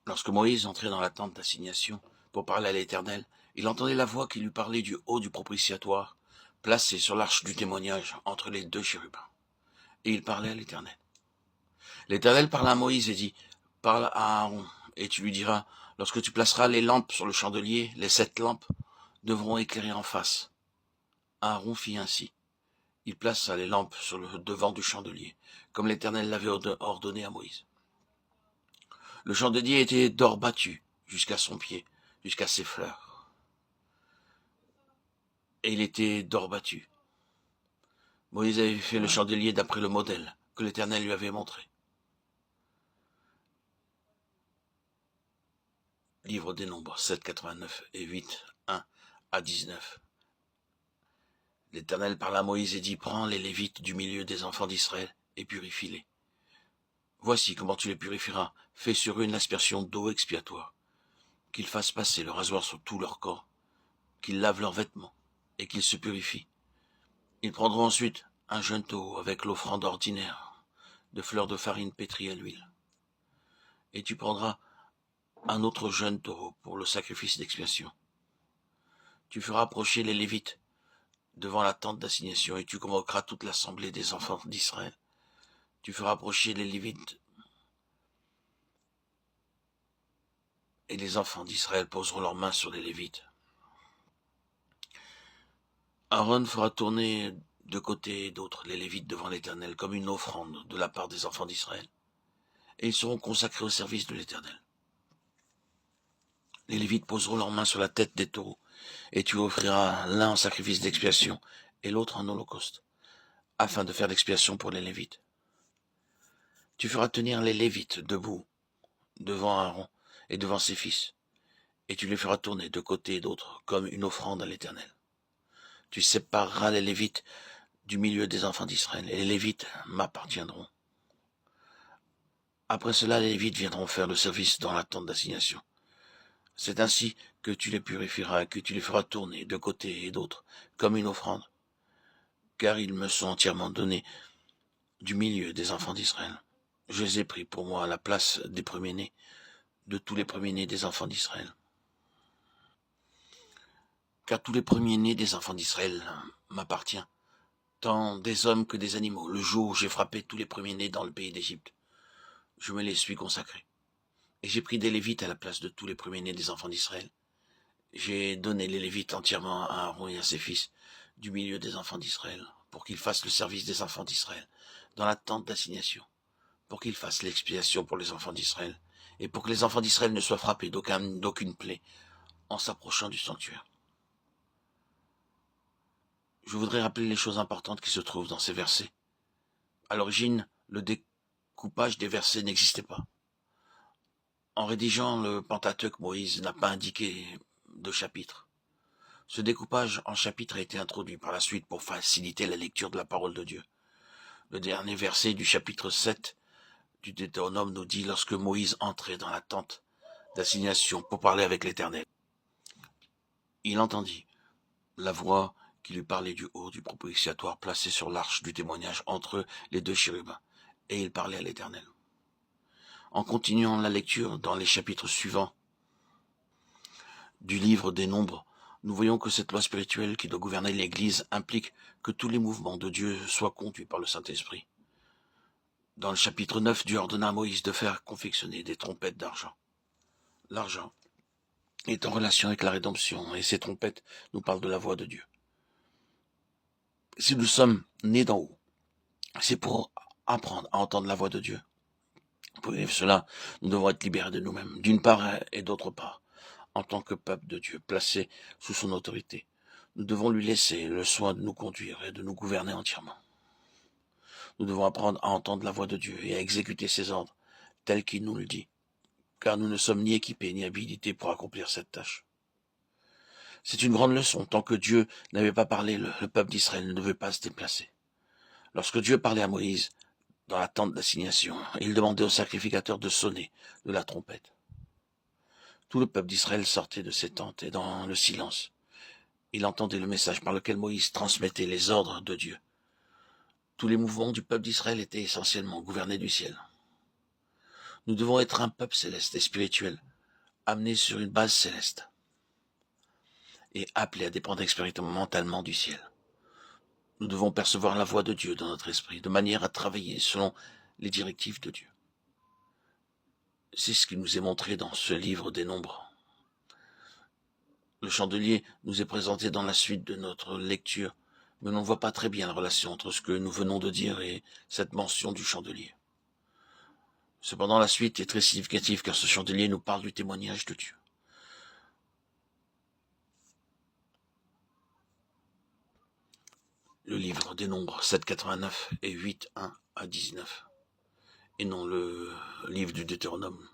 Lorsque Moïse entrait dans la tente d'assignation pour parler à l'Éternel, il entendait la voix qui lui parlait du haut du propitiatoire, placé sur l'arche du témoignage entre les deux chérubins. Et il parlait à l'Éternel. L'Éternel parla à Moïse et dit, « Parle à Aaron, et tu lui diras, lorsque tu placeras les lampes sur le chandelier, les 7 lampes devront éclairer en face. » Aaron fit ainsi. Il plaça les lampes sur le devant du chandelier, comme l'Éternel l'avait ordonné à Moïse. Le chandelier était d'or battu jusqu'à son pied, jusqu'à ses fleurs. Et il était d'or battu. Moïse avait fait le chandelier d'après le modèle que l'Éternel lui avait montré. Livre des Nombres 7, 89 et 8, 1 à 19. L'Éternel parla à Moïse et dit, « Prends les Lévites du milieu des enfants d'Israël et purifie-les. Voici comment tu les purifieras. Fais sur eux une aspersion d'eau expiatoire. Qu'ils fassent passer le rasoir sur tout leur corps, qu'ils lavent leurs vêtements et qu'ils se purifient. Ils prendront ensuite un jeune taureau avec l'offrande ordinaire de fleurs de farine pétrie à l'huile. Et tu prendras un autre jeune taureau pour le sacrifice d'expiation. Tu feras approcher les Lévites devant la tente d'assignation et tu convoqueras toute l'assemblée des enfants d'Israël. Tu feras approcher les Lévites et les enfants d'Israël poseront leurs mains sur les Lévites. Aaron fera tourner de côté et d'autre les Lévites devant l'Éternel comme une offrande de la part des enfants d'Israël, et ils seront consacrés au service de l'Éternel. Les Lévites poseront leurs mains sur la tête des taureaux, et tu offriras l'un en sacrifice d'expiation et l'autre en holocauste, afin de faire l'expiation pour les Lévites. Tu feras tenir les Lévites debout devant Aaron et devant ses fils, et tu les feras tourner de côté et d'autre comme une offrande à l'Éternel. Tu sépareras les Lévites du milieu des enfants d'Israël, et les Lévites m'appartiendront. Après cela, les Lévites viendront faire le service dans la tente d'assignation. C'est ainsi que tu les purifieras, que tu les feras tourner de côté et d'autre, comme une offrande, car ils me sont entièrement donnés du milieu des enfants d'Israël. Je les ai pris pour moi à la place des premiers-nés, de tous les premiers-nés des enfants d'Israël. Car tous les premiers-nés des enfants d'Israël m'appartiennent, tant des hommes que des animaux, le jour où j'ai frappé tous les premiers-nés dans le pays d'Égypte. Je me les suis consacrés. Et j'ai pris des Lévites à la place de tous les premiers-nés des enfants d'Israël. J'ai donné les Lévites entièrement à Aaron et à ses fils, du milieu des enfants d'Israël, pour qu'ils fassent le service des enfants d'Israël, dans la tente d'assignation, pour qu'ils fassent l'expiation pour les enfants d'Israël, et pour que les enfants d'Israël ne soient frappés d'aucune plaie en s'approchant du sanctuaire. Je voudrais rappeler les choses importantes qui se trouvent dans ces versets. À l'origine, le découpage des versets n'existait pas. En rédigeant le Pentateuque, Moïse n'a pas indiqué de chapitre. Ce découpage en chapitres a été introduit par la suite pour faciliter la lecture de la parole de Dieu. Le dernier verset du chapitre 7 du Deutéronome nous dit lorsque Moïse entrait dans la tente d'assignation pour parler avec l'Éternel. Il entendit la voix qui lui parlait du haut du propitiatoire placé sur l'arche du témoignage entre les deux chérubins, et il parlait à l'Éternel. En continuant la lecture dans les chapitres suivants du livre des Nombres, nous voyons que cette loi spirituelle qui doit gouverner l'Église implique que tous les mouvements de Dieu soient conduits par le Saint-Esprit. Dans le chapitre 9, Dieu ordonna à Moïse de faire confectionner des trompettes d'argent. L'argent est en relation avec la rédemption, et ces trompettes nous parlent de la voix de Dieu. Si nous sommes nés d'en haut, c'est pour apprendre à entendre la voix de Dieu. Pour vivre cela, nous devons être libérés de nous-mêmes, d'une part et d'autre part, en tant que peuple de Dieu, placé sous son autorité. Nous devons lui laisser le soin de nous conduire et de nous gouverner entièrement. Nous devons apprendre à entendre la voix de Dieu et à exécuter ses ordres, tels qu'il nous le dit, car nous ne sommes ni équipés ni habilités pour accomplir cette tâche. C'est une grande leçon. Tant que Dieu n'avait pas parlé, le peuple d'Israël ne devait pas se déplacer. Lorsque Dieu parlait à Moïse, dans la tente d'assignation, il demandait au sacrificateur de sonner de la trompette. Tout le peuple d'Israël sortait de ses tentes et dans le silence, il entendait le message par lequel Moïse transmettait les ordres de Dieu. Tous les mouvements du peuple d'Israël étaient essentiellement gouvernés du ciel. Nous devons être un peuple céleste et spirituel, amené sur une base céleste et appelé à dépendre expérimentalement du ciel. Nous devons percevoir la voix de Dieu dans notre esprit, de manière à travailler selon les directives de Dieu. C'est ce qui nous est montré dans ce livre des Nombres. Le chandelier nous est présenté dans la suite de notre lecture, mais on ne voit pas très bien la relation entre ce que nous venons de dire et cette mention du chandelier. Cependant, la suite est très significative car ce chandelier nous parle du témoignage de Dieu. Le livre des Nombres 7,89 et 8,1 à 19, et non le livre du Deutéronome.